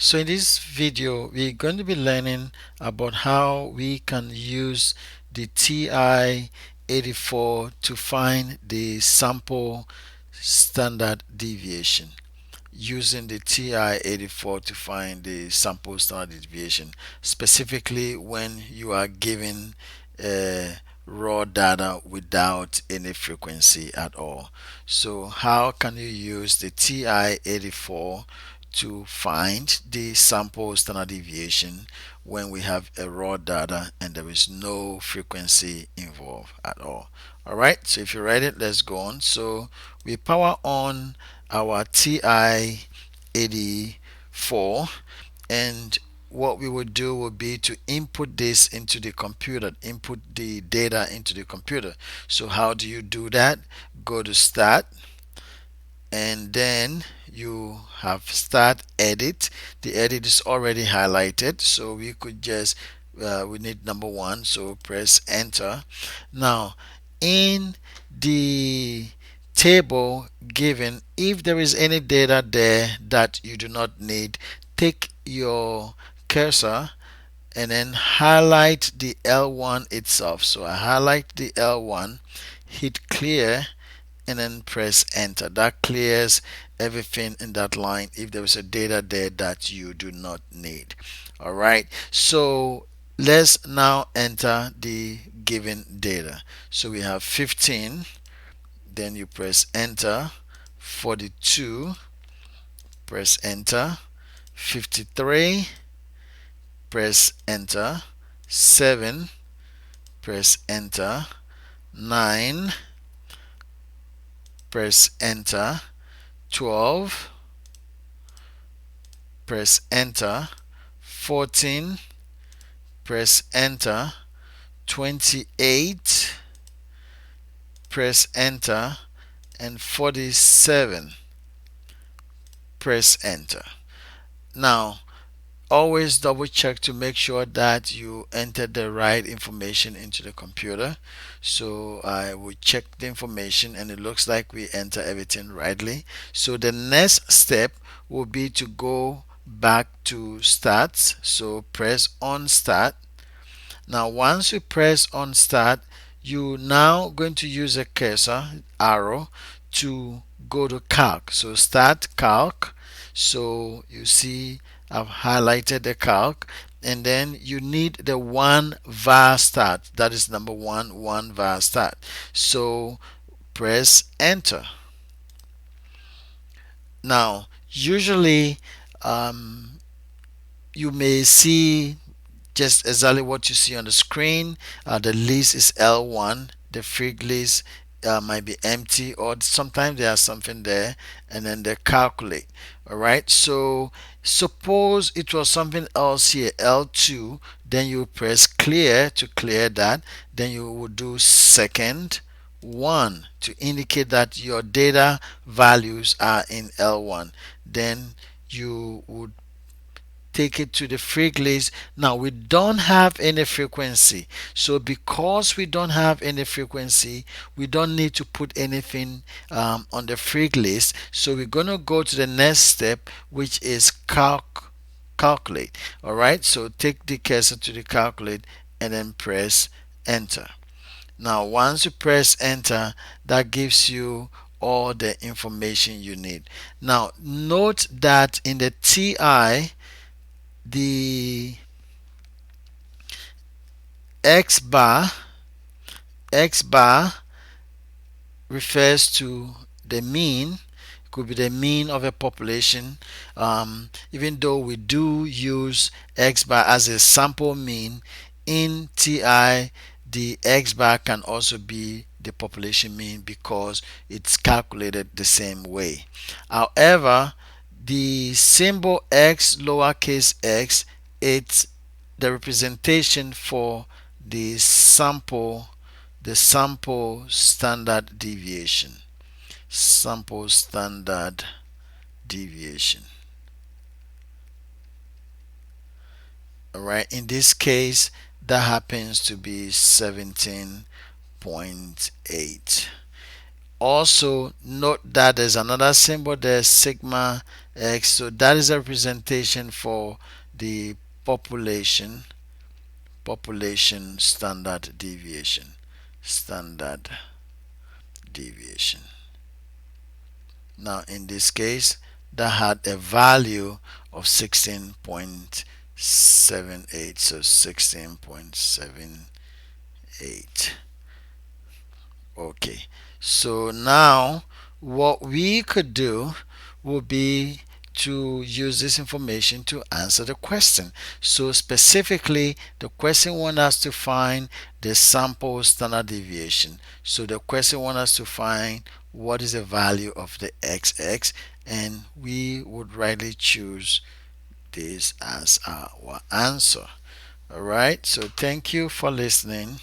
So in this video, we're going to be learning about how we can use the TI-84 to find the sample standard deviation. Using the TI-84 to find the sample standard deviation, specifically when you are given raw data without any frequency at all. So how can you use the TI-84 to find the sample standard deviation when we have a raw data and there is no frequency involved at all? All right, so if you're ready, let's go on. So we power on our TI-84, and what we would do would be to input this into the computer, input the data into the computer. So how do you do that? Go to start, and then you have start edit. The edit is already highlighted, so we could just we need number one, so press enter. Now in the table given, if there is any data there that you do not need, take your cursor and then highlight the L1 itself. So I highlight the L1, hit clear, and then press enter. That clears everything in that line if there is a data there that you do not need. All right, so let's now enter the given data. So we have 15, then you press enter. 42, press enter. 53, press enter. 7, press enter. 9, press enter. 12, press enter. 14, press enter. 28, press enter. And 47, press enter. Now always double check to make sure that you enter the right information into the computer. So I will check the information and it looks like we enter everything rightly. So the next step will be to go back to stats. So press on start. Now once you press on start, you now going to use a cursor arrow to go to calc. So start calc. So you see I've highlighted the calc, and then you need the one var start. That is number one var start. So press enter. Now usually you may see just exactly what you see on the screen. The list is L1. The fig list might be empty, or sometimes there's something there, and then they calculate. All right. So suppose it was something else here, L2. Then you press clear to clear that. Then you will do second one to indicate that your data values are in L1. Then you would take it to the frig list. Now we don't have any frequency, so because we don't have any frequency, we don't need to put anything on the frig list. So we're going to go to the next step, which is calculate. All right, so take the cursor to the calculate and then press enter. Now once you press enter, that gives you all the information you need. Now note that in the TI, the X bar refers to the mean. It could be the mean of a population. Even though we do use X bar as a sample mean in TI, the X bar can also be the population mean because it's calculated the same way. However, the symbol X lowercase x, it's the representation for the sample standard deviation. Sample standard deviation. All right, in this case that happens to be 17.8. Also note that there's another symbol there, sigma x. So that is a representation for the population standard deviation. Standard deviation. Now in this case, that had a value of 16.78. So 16.78. Okay. So now what we could do would be to use this information to answer the question. So specifically, the question wants us to find the sample standard deviation. So the question wants us to find what is the value of the xx, and we would rightly choose this as our answer. All right. So thank you for listening.